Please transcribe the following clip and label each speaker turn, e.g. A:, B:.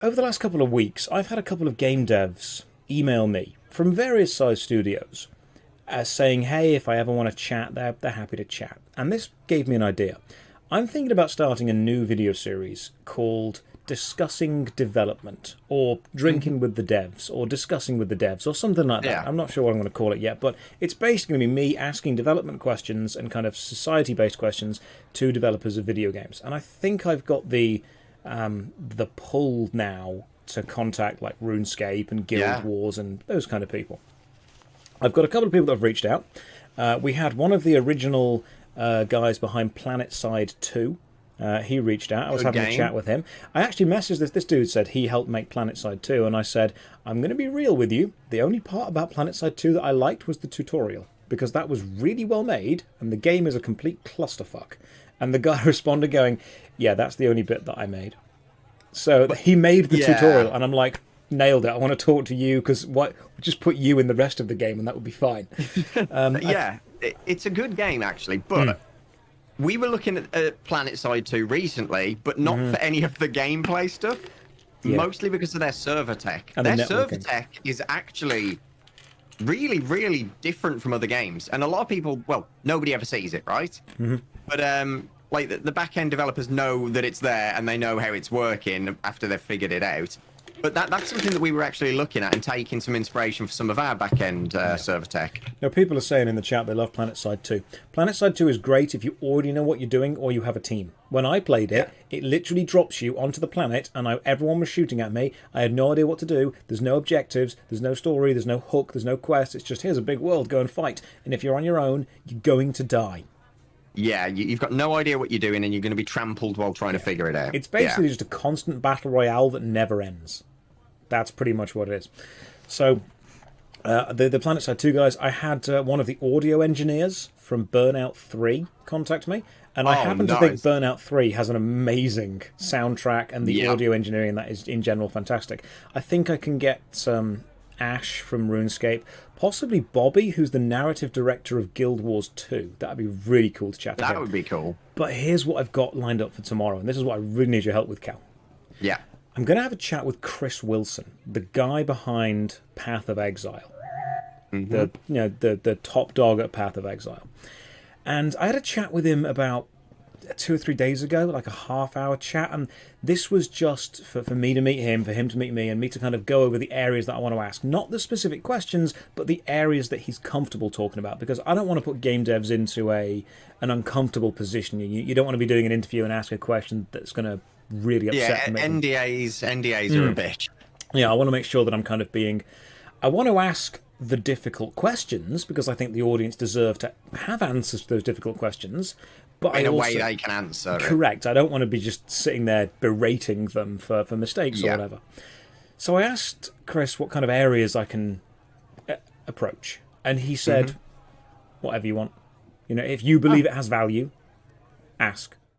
A: Over the last couple of weeks, I've had a couple of game devs email me from various size studios saying, hey, if I ever want to chat, they're happy to chat. And this gave me an idea. I'm thinking about starting a new video series called Discussing Development, or Drinking with the Devs, or Discussing with the Devs, or something like that.
B: Yeah.
A: I'm not sure what I'm going to call it yet, but it's basically going to be me asking development questions and kind of society-based questions to developers of video games. And I think I've got the pull now to contact like RuneScape and Guild Wars and those kind of people. I've got a couple of people that have reached out. We had one of the original guys behind PlanetSide 2. He reached out. I was having a chat with him. I actually messaged this dude, said he helped make PlanetSide 2, and I said, I'm going to be real with you. The only part about PlanetSide 2 that I liked was the tutorial, because that was really well made, and the game is a complete clusterfuck. And the guy responded going, yeah, that's the only bit that I made. So he made the tutorial, and I'm like, nailed it. I want to talk to you, because just put you in the rest of the game, and that would be fine.
B: It's a good game, actually, but... We were looking at PlanetSide 2 recently, but not for any of the gameplay stuff. Yeah. Mostly because of their server tech. And their server tech is actually really, really different from other games. And a lot of people, well, nobody ever sees it, right? But like the back-end developers know that it's there and they know how it's working after they've figured it out. But that's something that we were actually looking at and taking some inspiration for some of our back-end server tech.
A: Now, people are saying in the chat they love PlanetSide 2. PlanetSide 2 is great if you already know what you're doing or you have a team. When I played it, it literally drops you onto the planet and everyone was shooting at me. I had no idea what to do. There's no objectives. There's no story. There's no hook. There's no quest. It's just, here's a big world. Go and fight. And if you're on your own, you're going to die.
B: Yeah, you've got no idea what you're doing and you're going to be trampled while trying to figure it out.
A: It's basically just a constant battle royale that never ends. That's pretty much what it is. So, the PlanetSide 2 guys, I had one of the audio engineers from Burnout 3 contact me, and I happen to think Burnout 3 has an amazing soundtrack, and the audio engineering in that is, in general, fantastic. I think I can get Ash from RuneScape, possibly Bobby, who's the narrative director of Guild Wars 2. That'd be really cool to chat to him.
B: That would be cool.
A: But here's what I've got lined up for tomorrow, and this is what I really need your help with, Cal.
B: Yeah.
A: I'm going to have a chat with Chris Wilson, the guy behind Path of Exile, the top dog at Path of Exile. And I had a chat with him about 2 or 3 days ago, like a half-hour chat, and this was just for me to meet him, for him to meet me, and me to kind of go over the areas that I want to ask. Not the specific questions, but the areas that he's comfortable talking about, because I don't want to put game devs into an uncomfortable position. You don't want to be doing an interview and ask a question that's going to really upset me.
B: NDAs are a bitch.
A: Yeah, I want to make sure that I'm kind of being... I want to ask the difficult questions, because I think the audience deserve to have answers to those difficult questions. But
B: in a way they can answer.
A: Correct. I don't want to be just sitting there berating them for mistakes or whatever. So I asked Chris what kind of areas I can approach. And he said, whatever you want. You know, if you believe it has value, ask.